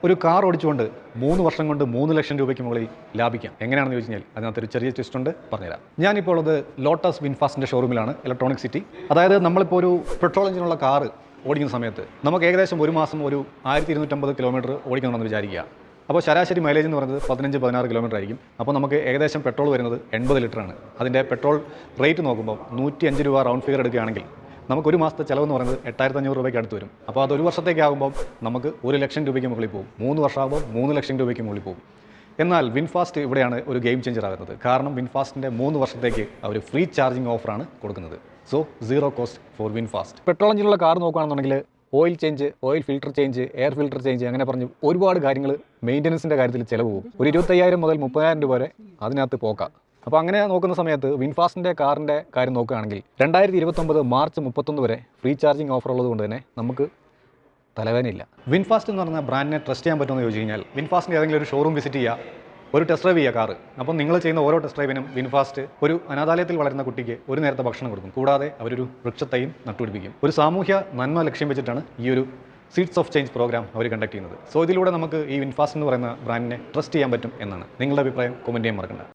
ഒരു കാർ ഓടിച്ചുകൊണ്ട് 3 വർഷം കൊണ്ട് 3 ലക്ഷം രൂപയ്ക്ക് മുകളിൽ ലാഭിക്കാം. എങ്ങനെയാണെന്ന് ചോദിച്ചു കഴിഞ്ഞാൽ അതിനകത്തൊരു ചെറിയ ട്വിസ്റ്റ് ഉണ്ട്, പറഞ്ഞുതരാം. ഞാനിപ്പോൾ ഉള്ളത് ലോട്ടസ് വിൻഫാസ്റ്റിൻ്റെ ഷോറൂമിലാണ്, ഇലക്ട്രോണിക് സിറ്റി. അതായത് നമ്മളിപ്പോൾ ഒരു പെട്രോൾ എഞ്ചിനുള്ള കാർ ഓടിക്കുന്ന സമയത്ത് നമുക്ക് ഏകദേശം ഒരു മാസം ഒരു 1250 കിലോമീറ്റർ ഓടിക്കണമെന്ന് വിചാരിക്കുക. അപ്പോൾ ശരാശരി മൈലേജ് എന്ന് പറയുന്നത് 15-16 കിലോമീറ്റർ ആയിരിക്കും. അപ്പോൾ നമുക്ക് ഏകദേശം പെട്രോൾ വരുന്നത് 80 ലിറ്ററാണ്. അതിൻ്റെ പെട്രോൾ റേറ്റ് നോക്കുമ്പോൾ 105 രൂപ റൗണ്ട് ഫിഗർ എടുക്കുകയാണെങ്കിൽ നമുക്ക് ഒരു മാസത്തെ ചിലവെന്ന് പറയുന്നത് 8500 രൂപയ്ക്ക് അടുത്ത് വരും. അപ്പോൾ അത് ഒരു വർഷത്തേക്കാകുമ്പോൾ നമുക്ക് 1 ലക്ഷം രൂപയ്ക്ക് മുകളിൽ പോകും. 3 വർഷമാകുമ്പോൾ 3 ലക്ഷം രൂപയ്ക്ക് മുകളിൽ പോകും. എന്നാൽ വിൻഫാസ്റ്റ് ഇവിടെയാണ് ഒരു ഗെയിം ചേഞ്ചർ ആകുന്നത്. കാരണം വിൻഫാസ്റ്റിൻ്റെ 3 വർഷത്തേക്ക് അവർ ഫ്രീ ചാർജിങ് ഓഫറാണ് കൊടുക്കുന്നത്. So zero cost for VinFast. Petrol എഞ്ചിനുള്ള കാർ നോക്കുകയാണെന്നുണ്ടെങ്കിൽ oil change, oil filter change, air filter change, അങ്ങനെ പറഞ്ഞ് ഒരുപാട് കാര്യങ്ങൾ മെയിൻ്റനൻസിൻ്റെ കാര്യത്തിൽ ചിലവ് പോകും. ഒരു 25,000 മുതൽ 30,000 രൂപ വരെ അതിനകത്ത് പോക്കാം. അപ്പോൾ അങ്ങനെ നോക്കുന്ന സമയത്ത് വിൻഫാസ്റ്റിൻ്റെ കാറിൻ്റെ കാര്യം നോക്കുകയാണെങ്കിൽ 2029 മാർച്ച് 31 വരെ ഫ്രീ ചാർജിങ് ഓഫർ ഉള്ളത് കൊണ്ട് തന്നെ നമുക്ക് തലവേദനയില്ല. വിൻഫാസ്റ്റ് എന്ന് പറഞ്ഞ ബ്രാൻഡിനെ ട്രസ്റ്റ് ചെയ്യാൻ പറ്റുമെന്ന് ചോദിച്ചു കഴിഞ്ഞാൽ വിൻഫാസ്റ്റിൻ്റെ ഏതെങ്കിലും ഒരു ഷോറൂം വിസിറ്റ് ചെയ്യുക, ഒരു ടെസ്റ്റ് ഡ്രൈവ് ചെയ്യുക കാർ. അപ്പം നിങ്ങൾ ചെയ്യുന്ന ഓരോ ടെസ്റ്റ് ഡ്രൈവിനും വിൻഫാസ്റ്റ് ഒരു അനാഥാലയത്തിൽ വളരുന്ന കുട്ടിക്ക് ഒരു നേരത്തെ ഭക്ഷണം കൊടുക്കും. കൂടാതെ അവരൊരു വൃക്ഷത്തൈയും നട്ടുപിടിപ്പിക്കും. ഒരു സാമൂഹ്യ നന്മ ലക്ഷ്യം വെച്ചിട്ടാണ് ഈ ഒരു സീഡ്സ് ഓഫ് ചേഞ്ച് പ്രോഗ്രാം അവർ കണ്ടക്ട് ചെയ്യുന്നത്. സോ ഇതിലൂടെ നമുക്ക് ഈ വിൻഫാസ്റ്റ് എന്ന് പറയുന്ന ബ്രാൻഡിനെ ട്രസ്റ്റ് ചെയ്യാൻ പറ്റും എന്നാണ്. നിങ്ങളുടെ അഭിപ്രായം കമൻറ്റ് ചെയ്യാൻ മറക്കണ്ട.